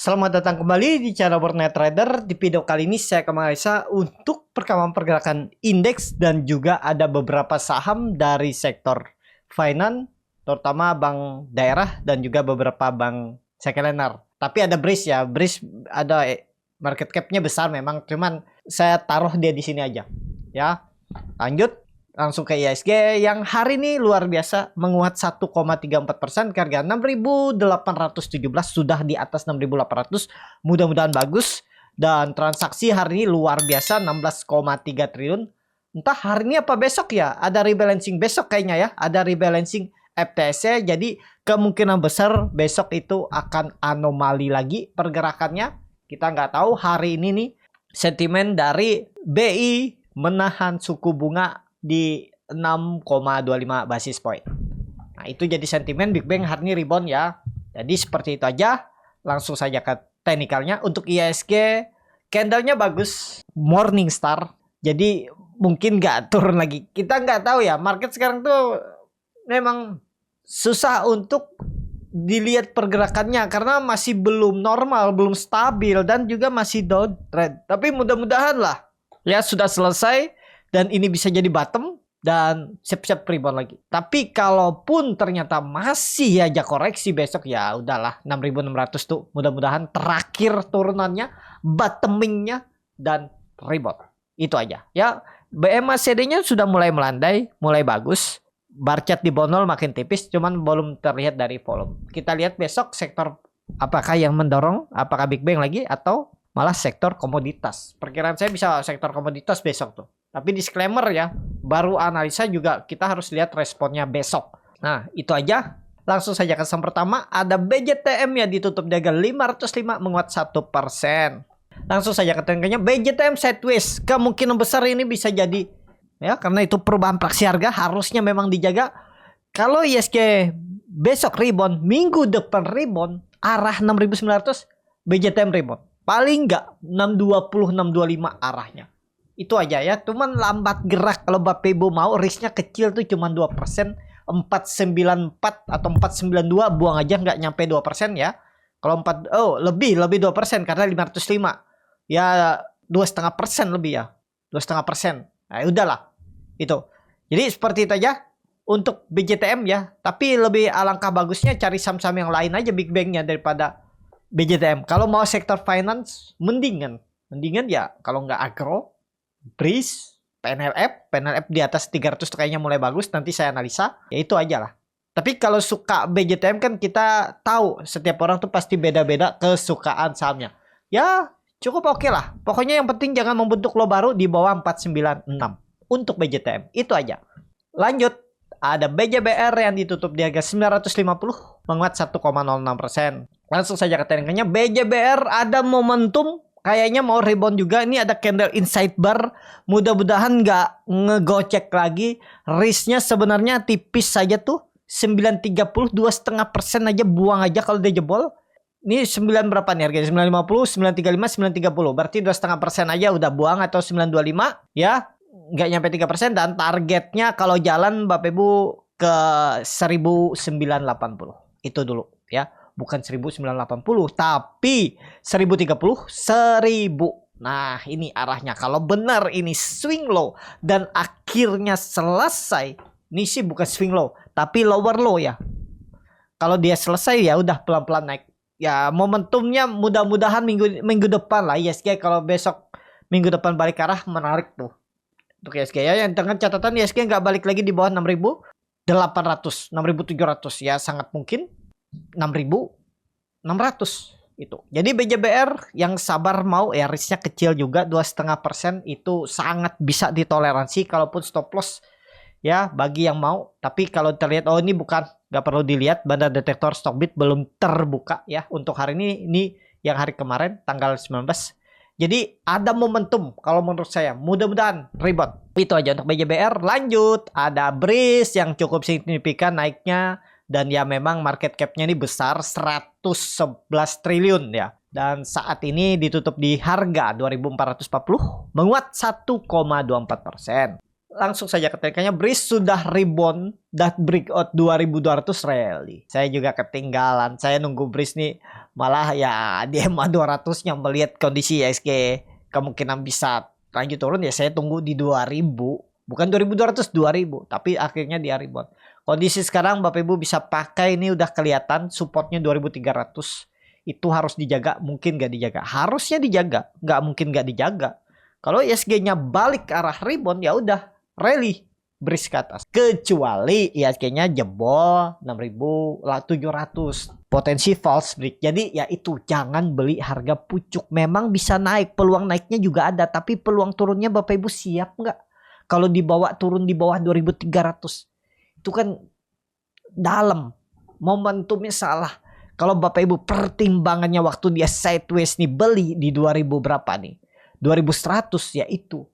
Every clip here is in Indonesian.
Selamat datang kembali di channel Worldnet Trader. Di video kali ini saya akan menganalisa untuk perkembangan pergerakan indeks dan juga ada beberapa saham dari sektor finance, terutama bank daerah dan juga beberapa bank sekelener. Tapi ada Breeze ya, Breeze ada market cap-nya besar memang, cuman saya taruh dia di sini aja. Ya, lanjut. Langsung ke IHSG yang hari ini luar biasa menguat 1,34% ke harga 6.817, sudah di atas 6.800. Mudah-mudahan bagus, dan transaksi hari ini luar biasa 16,3 triliun. Entah hari ini apa besok ya, ada rebalancing besok kayaknya ya, ada rebalancing FTSE, jadi kemungkinan besar besok itu akan anomali lagi pergerakannya. Kita nggak tahu. Hari ini nih sentimen dari BI menahan suku bunga di 6,25 basis point. Nah, itu jadi sentimen Big Bang hari ini rebound ya. Jadi seperti itu aja. Langsung saja ke teknikalnya. Untuk IHSG, candlenya bagus, Morningstar. Jadi mungkin nggak turun lagi. Kita nggak tahu ya. Market sekarang tuh memang susah untuk dilihat pergerakannya karena masih belum normal, belum stabil, dan juga masih downtrend. Tapi mudah-mudahan lah ya sudah selesai dan ini bisa jadi bottom dan siap-siap rebound lagi. Tapi kalaupun ternyata masih aja koreksi besok, ya udahlah, 6.600 tuh mudah-mudahan terakhir turunannya, bottomingnya, dan rebound. Itu aja ya. BMACD-nya sudah mulai melandai, mulai bagus. Bar chart di bawah 0 makin tipis, cuman belum terlihat dari volume. Kita lihat besok sektor apakah yang mendorong, apakah Big Bang lagi atau malah sektor komoditas. Perkiraan saya bisa sektor komoditas besok tuh. Tapi disclaimer ya, baru analisa juga kita harus lihat responnya besok. Nah, itu aja. Langsung saja ke saham pertama, ada BJTM ya, ditutup di harga 505 menguat 1%. Langsung saja ke tekniknya, BJTM sideways. Kemungkinan besar ini bisa jadi ya, karena itu perubahan praksi harga harusnya memang dijaga. Kalau IHSG besok rebound, minggu depan rebound, arah 6.900, BJTM rebound. Paling nggak 620, 625 arahnya. Itu aja ya, cuman lambat gerak. Kalau Bapak Ibu mau, risknya kecil tuh cuma 2%, 494 atau 492, buang aja, nggak nyampe 2% ya. Kalau lebih 2% karena 505. Ya 2,5% lebih ya. 2,5%. Nah, udahlah. Itu. Jadi seperti itu aja untuk BJTM ya. Tapi lebih alangkah bagusnya cari saham-saham yang lain aja Big Bang-nya daripada BJTM. Kalau mau sektor finance, mendingan ya kalau nggak agro, Breeze, PNLF di atas 300 kayaknya mulai bagus. Nanti saya analisa. Ya itu aja lah. Tapi kalau suka BJTM kan kita tahu setiap orang tuh pasti beda-beda kesukaan sahamnya. Ya cukup oke lah. Pokoknya yang penting jangan membentuk low baru di bawah 496 untuk BJTM. Itu aja. Lanjut. Ada BJBR yang ditutup di harga 950 menguat 1,06%. Langsung saja ke tekniknya, BJBR ada momentum kayaknya mau rebound juga. Ini ada candle inside bar. Mudah-mudahan nggak ngegocek lagi. Risknya sebenarnya tipis saja tuh. 930, 2,5% aja, buang aja kalau dia jebol. Ini 9 berapa nih harganya? 950, 935, 930. Berarti 2,5% aja udah buang, atau 925 ya. Nggak nyampe 3%, dan targetnya kalau jalan Bapak Ibu ke 1980. Itu dulu ya. Bukan 1980 tapi 1030, 1000. Nah, ini arahnya. Kalau benar ini swing low dan akhirnya selesai. Ini sih bukan swing low tapi lower low ya. Kalau dia selesai ya udah pelan-pelan naik. Ya momentumnya mudah-mudahan minggu depan lah IHSG. Kalau besok minggu depan balik arah, menarik tuh untuk IHSG ya. Yang dengan catatan IHSG nggak balik lagi di bawah 6.800, 6.700 ya, sangat mungkin 6.600 itu. Jadi BJBR yang sabar mau ya, risknya kecil juga, 2,5% itu sangat bisa ditoleransi kalaupun stop loss ya bagi yang mau. Tapi kalau terlihat ini bukan, nggak perlu dilihat, bandar detektor Stockbit belum terbuka ya untuk hari ini yang hari kemarin tanggal 19. Jadi ada momentum kalau menurut saya, mudah-mudahan rebound. Itu aja untuk BJBR. Lanjut, ada Breeze yang cukup signifikan naiknya, dan ya memang market cap-nya ini besar, 111 triliun ya. Dan saat ini ditutup di harga 2.440 menguat 1,24%. langsung saja ketikanya Breeze sudah rebound dan breakout 2200 rally. Saya juga ketinggalan. Saya nunggu Breeze nih malah ya di EMA 200 yang melihat kondisi ISG kemungkinan bisa lanjut turun ya saya tunggu di 2000. Bukan 2200, 2000. Tapi akhirnya dia rebound. Kondisi sekarang Bapak Ibu bisa pakai ini udah kelihatan supportnya 2300. Itu harus dijaga, mungkin gak dijaga. Harusnya dijaga, nggak mungkin gak dijaga. Kalau ISG-nya balik ke arah rebound ya udah rally Breeze ke atas. Kecuali ISG-nya jebol 6.700. Potensi false break. Jadi ya itu jangan beli harga pucuk. Memang bisa naik. Peluang naiknya juga ada. Tapi peluang turunnya Bapak Ibu siap nggak? Kalau dibawa turun di bawah 2.300. Itu kan dalam. Momentumnya salah. Kalau Bapak Ibu pertimbangannya waktu dia sideways nih beli di 2000 berapa nih? 2100 ya itu.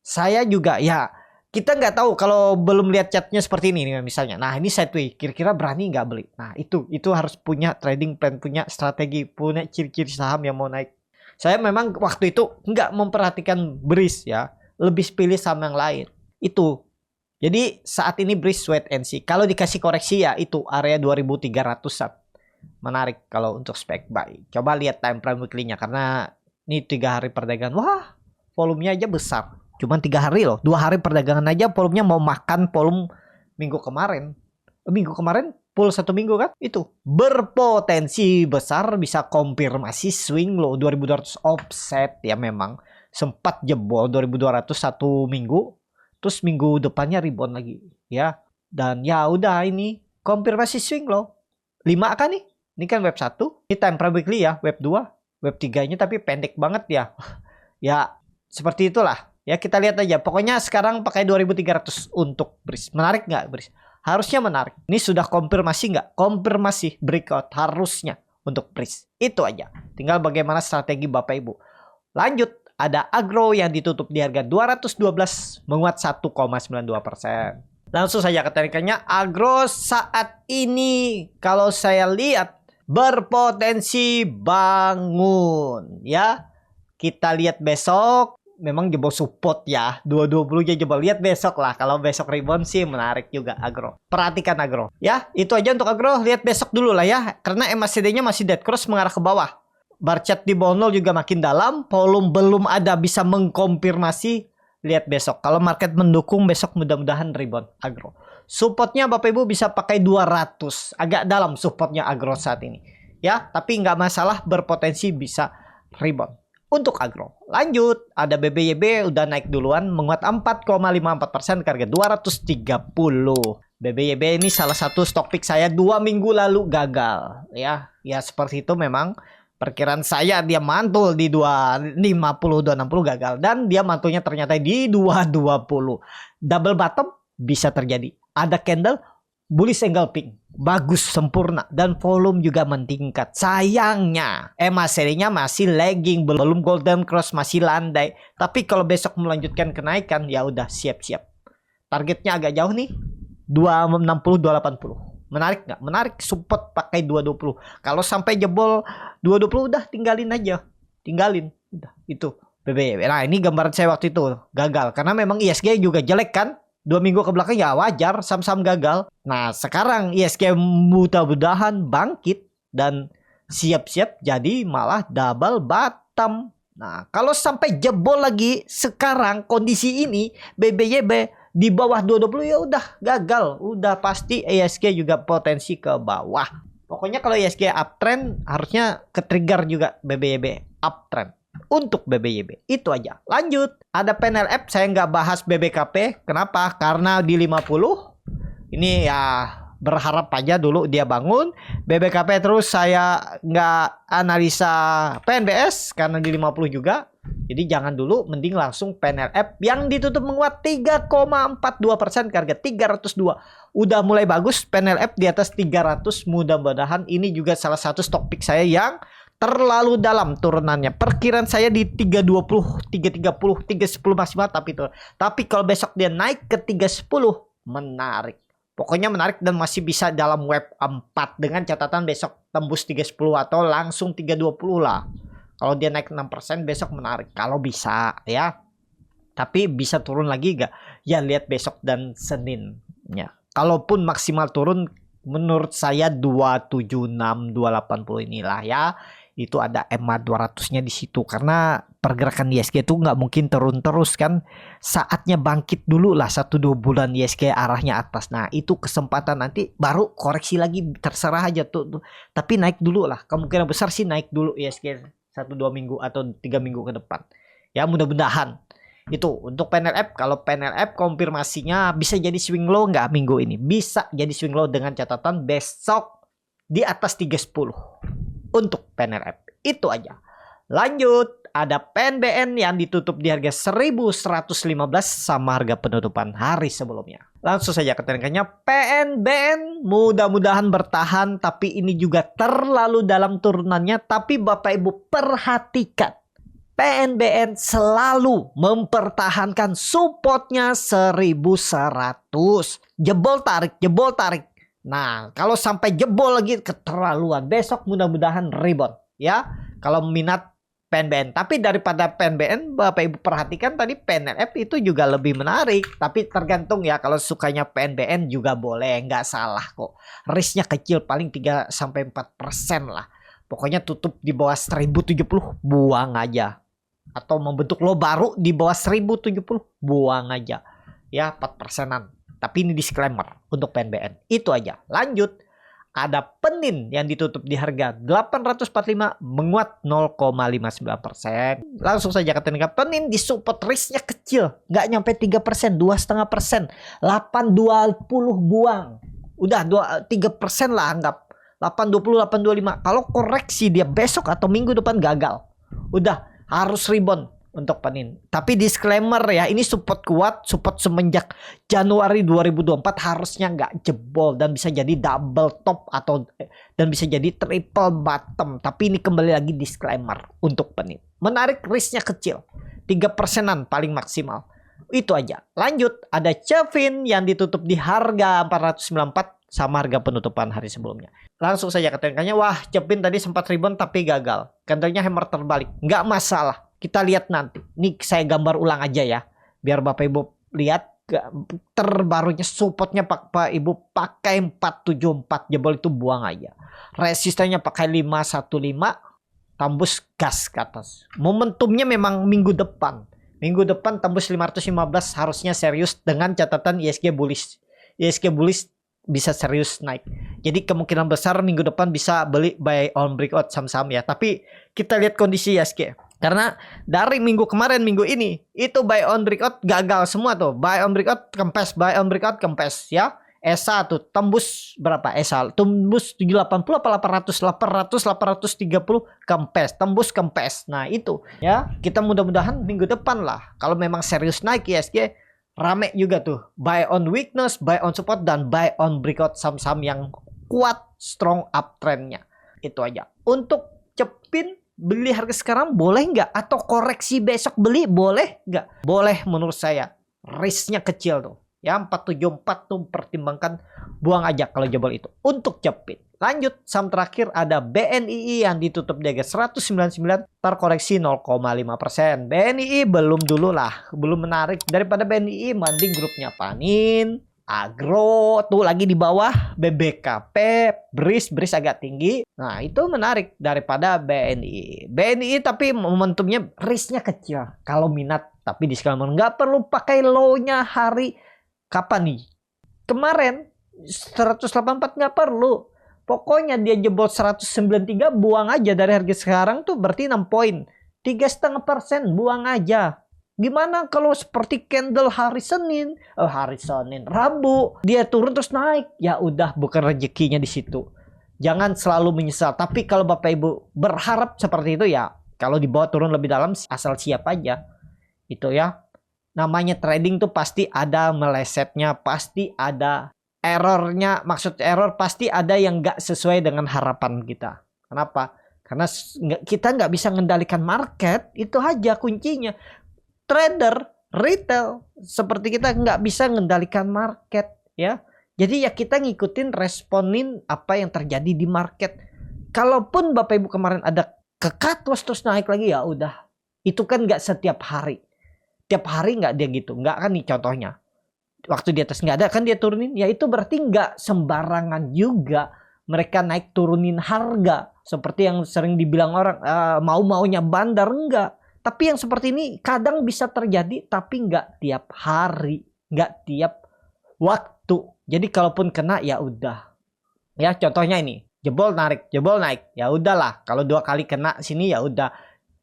Saya juga ya kita nggak tahu kalau belum lihat chartnya seperti ini nih misalnya. Nah ini sideways, kira-kira berani nggak beli? Nah itu harus punya trading plan, punya strategi, punya ciri-ciri saham yang mau naik. Saya memang waktu itu nggak memperhatikan Breeze ya, lebih pilih saham yang lain. Itu. Jadi saat ini Breeze wait and see. Kalau dikasih koreksi ya itu area 2300-an. Menarik kalau untuk spek buy. Coba lihat time frame weekly-nya karena ini 3 hari perdagangan. Wah, volumenya aja besar. Cuman 3 hari loh. 2 hari perdagangan aja volumenya mau makan volume minggu kemarin. Minggu kemarin full 1 minggu kan? Itu berpotensi besar bisa konfirmasi swing low 2200 offset ya memang. Sempat jebol 2200 1 minggu. Terus minggu depannya rebound lagi ya. Dan ya udah ini konfirmasi swing low. 5 kan nih? Ini kan web 1. Ini time frame weekly ya. Web 2. Web 3-nya tapi pendek banget ya. Ya seperti itulah. Ya kita lihat aja. Pokoknya sekarang pakai 2300 untuk Breeze. Menarik nggak Breeze? Harusnya menarik. Ini sudah konfirmasi nggak? Konfirmasi breakout harusnya untuk Breeze. Itu aja. Tinggal bagaimana strategi Bapak Ibu. Lanjut. Ada Agro yang ditutup di harga 212 menguat 1,92%. Langsung saja ketarikannya. Agro saat ini kalau saya lihat berpotensi bangun ya. Kita lihat besok. Memang jebol support ya. 220 aja jebol. Lihat besok lah. Kalau besok rebound sih menarik juga Agro. Perhatikan Agro. Ya itu aja untuk Agro. Lihat besok dulu lah ya. Karena MACD-nya masih dead cross mengarah ke bawah. Bar chart di bawah 0 juga makin dalam. Volume belum ada bisa mengkonfirmasi. Lihat besok. Kalau market mendukung besok mudah-mudahan rebound Agro. Supportnya Bapak Ibu bisa pakai 200. Agak dalam supportnya Agro saat ini. Ya tapi nggak masalah berpotensi bisa rebound. Untuk Agro. Lanjut. Ada BBYB udah naik duluan. Menguat 4,54% ke harga 230. BBYB ini salah satu stock pick saya 2 minggu lalu gagal. Ya seperti itu memang. Perkiraan saya dia mantul di 250, 260 gagal. Dan dia mantulnya ternyata di 220. Double bottom bisa terjadi. Ada candle bullish engulfing. Bagus, sempurna. Dan volume juga meningkat. Sayangnya MACD-nya masih lagging. Belum golden cross, masih landai. Tapi kalau besok melanjutkan kenaikan ya udah siap-siap. Targetnya agak jauh nih. 260, 280. Menarik nggak? Menarik. Support pakai 220. Kalau sampai jebol 220 udah tinggalin aja. Tinggalin. Udah itu BBYB. Nah ini gambaran saya waktu itu gagal. Karena memang ISG juga jelek kan. 2 minggu ke belakang ya wajar. Sam-sam gagal. Nah sekarang ISG mudah-mudahan bangkit. Dan siap-siap jadi malah double bottom. Nah kalau sampai jebol lagi sekarang kondisi ini BBYB di bawah 220 ya udah gagal. Udah pasti ISG juga potensi ke bawah. Pokoknya kalau ISG uptrend harusnya ke-trigger juga BBYB uptrend. Untuk BBYB itu aja. Lanjut. Ada panel app saya nggak bahas BBKP. Kenapa? Karena di 50. Ini ya berharap aja dulu dia bangun. BBKP terus saya nggak analisa PNBS karena di 50 juga. Jadi jangan dulu, mending langsung panel app yang ditutup menguat 3,42% ke harga 302. Udah mulai bagus panel app di atas 300. Mudah-mudahan ini juga salah satu stock pick saya yang terlalu dalam turunannya. Perkiraan saya di 320, 330, 310 maksimal tapi kalau besok dia naik ke 310 menarik. Pokoknya menarik dan masih bisa dalam web 4 dengan catatan besok tembus 310 atau langsung 320 lah. Kalau dia naik 6% besok menarik. Kalau bisa ya. Tapi bisa turun lagi gak? Ya lihat besok dan Senin. Ya. Kalaupun maksimal turun menurut saya 276, 280 inilah ya. Itu ada EMA 200-nya di situ karena pergerakan ISG itu nggak mungkin turun terus kan. Saatnya bangkit dulu lah 1-2 bulan ISG arahnya atas. Nah, itu kesempatan nanti baru koreksi lagi terserah aja tuh. Tapi naik dulu lah. Kemungkinan besar sih naik dulu ISG 1-2 minggu atau 3 minggu ke depan. Ya, mudah-mudahan. Itu untuk PNLF. Kalau PNLF konfirmasinya bisa jadi swing low nggak minggu ini? Bisa jadi swing low dengan catatan besok di atas 310 untuk PNLF. Itu aja. Lanjut, ada PNBN yang ditutup di harga 1115 sama harga penutupan hari sebelumnya. Langsung saja ke teknikannya. PNBN mudah-mudahan bertahan, tapi ini juga terlalu dalam turunannya. Tapi Bapak Ibu perhatikan, PNBN selalu mempertahankan supportnya 1100. Jebol tarik, jebol tarik. Nah, kalau sampai jebol lagi keterlaluan. Besok mudah-mudahan rebound ya. Kalau minat PNBN. Tapi daripada PNBN, Bapak Ibu perhatikan tadi PNLF itu juga lebih menarik. Tapi tergantung ya, kalau sukanya PNBN juga boleh, nggak salah kok. Risknya kecil, paling 3-4% lah. Pokoknya tutup di bawah 1070, buang aja. Atau membentuk low baru di bawah 1070, buang aja. Ya, 4%-an. Tapi ini disclaimer untuk PNBN. Itu aja. Lanjut. Ada Penin yang ditutup di harga 845 menguat 0,59%. Langsung saja ke teknik. Penin di support risknya kecil. Nggak nyampe 3%, 2,5%. 820 buang. Udah 3% lah anggap. 820, 825. Kalau koreksi dia besok atau minggu depan gagal. Udah harus rebound untuk Penin. Tapi disclaimer ya, ini support kuat, support semenjak Januari 2024 harusnya nggak jebol dan bisa jadi double top atau dan bisa jadi triple bottom. Tapi ini kembali lagi disclaimer untuk Penin. Menarik, risknya kecil, 3%-an paling maksimal. Itu aja. Lanjut, ada Cevin yang ditutup di harga 494 sama harga penutupan hari sebelumnya. Langsung saja ke tekniknya. Wah, Cevin tadi sempat rebound tapi gagal. Candlenya hammer terbalik. Nggak masalah. Kita lihat nanti. Ini saya gambar ulang aja ya. Biar Bapak Ibu lihat terbarunya supportnya Bapak Ibu pakai 474. Jebol itu buang aja. Resistennya pakai 515. Tembus gas ke atas. Momentumnya memang minggu depan. Minggu depan tembus 515 harusnya serius dengan catatan ISG bullish. ISG bullish bisa serius naik. Jadi kemungkinan besar minggu depan bisa beli buy on breakout saham-saham ya. Tapi kita lihat kondisi ISG. Karena dari minggu kemarin, minggu ini itu buy on breakout gagal semua tuh. Buy on breakout kempes, buy on breakout kempes ya. ESA tuh tembus berapa? ESA tembus 780 apa 800 830 kempes, tembus kempes. Nah, itu ya. Kita mudah-mudahan minggu depan lah kalau memang serius naik ISG rame juga tuh. Buy on weakness, buy on support dan buy on breakout saham-saham yang kuat strong uptrendnya. Itu aja. Untuk Cepin beli harga sekarang boleh nggak? Atau koreksi besok beli boleh nggak? Boleh menurut saya. Risknya kecil tuh. Ya 474 tuh pertimbangkan, buang aja kalau jebol itu. Untuk Cepin. Lanjut, saham terakhir ada BNII yang ditutup di harga 199, terkoreksi 0,5%. BNII belum dulu lah, belum menarik. Daripada BNII mending grupnya Panin, Agro tuh lagi di bawah, BBKP, BRIS agak tinggi. Nah, itu menarik daripada BNI. BNI tapi momentumnya risknya kecil. Kalau minat, tapi disclaimer nggak perlu pakai low-nya hari kapan nih? Kemarin 184 nggak perlu. Pokoknya dia jebol 193 buang aja dari harga sekarang tuh berarti 6 poin. 3,5% buang aja. Gimana kalau seperti candle hari Senin, Rabu dia turun terus naik, ya udah bukan rezekinya di situ. Jangan selalu menyesal. Tapi kalau Bapak Ibu berharap seperti itu ya, kalau dibawa turun lebih dalam asal siap aja. Itu ya. Namanya trading tuh pasti ada melesetnya, pasti ada errornya. Maksud error pasti ada yang nggak sesuai dengan harapan kita. Kenapa? Karena kita nggak bisa mengendalikan market. Itu aja kuncinya. Trader, retail, seperti kita nggak bisa mengendalikan market ya. Jadi ya kita ngikutin, responin apa yang terjadi di market. Kalaupun Bapak Ibu kemarin ada ke cut loss terus naik lagi ya udah. Itu kan nggak setiap hari. tiap hari nggak dia gitu? Nggak kan nih contohnya. Waktu di atas nggak ada kan dia turunin. Ya itu berarti nggak sembarangan juga mereka naik turunin harga. Seperti yang sering dibilang orang mau-maunya bandar, enggak. Tapi yang seperti ini kadang bisa terjadi tapi nggak tiap hari. Nggak tiap waktu. Jadi kalaupun kena ya udah. Ya contohnya ini. Jebol naik. Ya udahlah. Kalau 2 kali kena sini ya udah.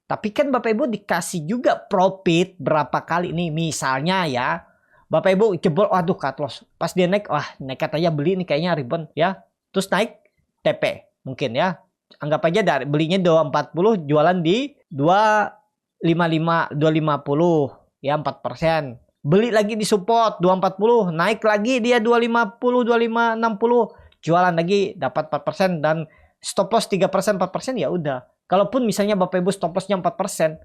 Tapi kan Bapak Ibu dikasih juga profit berapa kali nih. Misalnya ya. Bapak Ibu jebol, waduh cut loss. Pas dia naik, wah nekat aja beli nih kayaknya ribet ya. Terus naik TP mungkin ya. Anggap aja dari belinya 240 jualan di 255, 250 ya 4%. Beli lagi di support 240, naik lagi dia 250, 2560, jualan lagi dapat 4% dan stop loss 3%, 4% ya udah. Kalaupun misalnya Bapak Ibu stop lossnya 4%,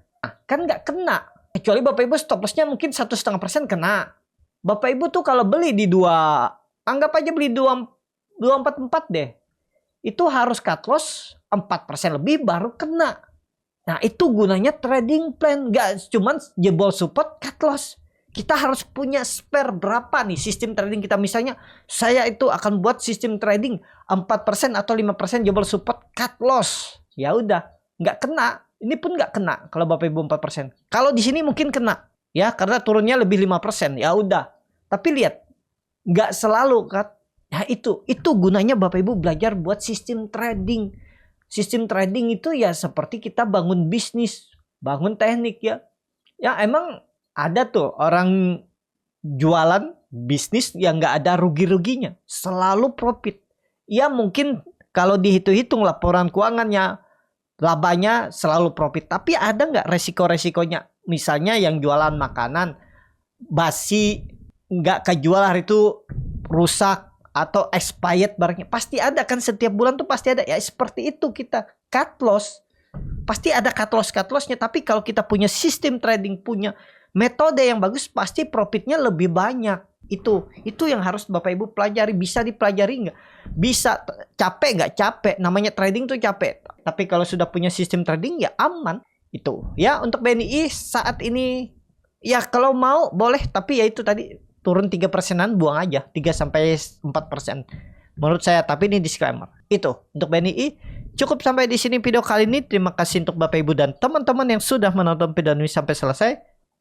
kan nggak kena. Kecuali Bapak Ibu stop lossnya mungkin 1,5% kena. Bapak Ibu tuh kalau beli di anggap aja beli 244 deh. Itu harus cut loss 4% lebih baru kena. Nah itu gunanya trading plan. Gak cuman jebol support cut loss. Kita harus punya spare berapa nih sistem trading kita. Misalnya saya itu akan buat sistem trading 4% atau 5% jebol support cut loss. Ya udah nggak kena. Ini pun nggak kena kalau Bapak Ibu 4%. Kalau di sini mungkin kena. Ya karena turunnya lebih 5%. Ya udah. Tapi lihat. Nggak selalu kan. Ya itu gunanya Bapak Ibu belajar buat sistem trading. Sistem trading itu ya seperti kita bangun bisnis, bangun teknik ya. Ya emang ada tuh orang jualan bisnis yang nggak ada rugi-ruginya. Selalu profit. Ya mungkin kalau dihitung-hitung laporan keuangannya, labanya selalu profit. Tapi ada nggak resiko-resikonya? Misalnya yang jualan makanan, basi, nggak kejual hari itu rusak, atau expired barangnya pasti ada kan, setiap bulan tuh pasti ada ya. Seperti itu kita cut loss pasti ada cut lossnya. Tapi kalau kita punya sistem trading, punya metode yang bagus, pasti profitnya lebih banyak. Itu yang harus Bapak Ibu pelajari. Bisa dipelajari nggak? Bisa. Capek nggak? Capek. Namanya trading tuh capek. Tapi kalau sudah punya sistem trading ya aman. Itu ya untuk BNI saat ini ya kalau mau boleh, tapi ya itu tadi turun 3%-an buang aja 3-4% menurut saya. Tapi ini disclaimer. Itu untuk BNI. Cukup sampai di sini video kali ini. Terima kasih untuk Bapak Ibu dan teman-teman yang sudah menonton video ini sampai selesai.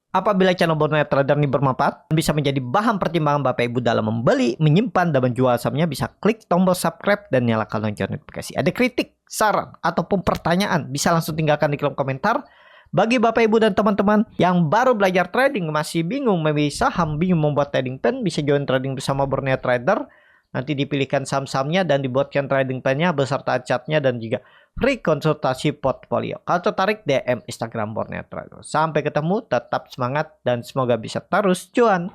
Apabila channel Borneo Trader ini bermanfaat, bisa menjadi bahan pertimbangan Bapak Ibu dalam membeli, menyimpan, dan menjual sahamnya, bisa klik tombol subscribe dan nyalakan lonceng notifikasi. Ada kritik, saran, ataupun pertanyaan, bisa langsung tinggalkan di kolom komentar. Bagi Bapak Ibu dan teman-teman yang baru belajar trading, masih bingung memilih saham, bingung membuat trading plan, bisa join trading bersama Borneo Trader. Nanti dipilihkan saham-sahamnya dan dibuatkan trading plan-nya beserta chartnya dan juga free konsultasi portfolio. Kalau tertarik, DM Instagram Borneo Trader. Sampai ketemu, tetap semangat dan semoga bisa terus cuan.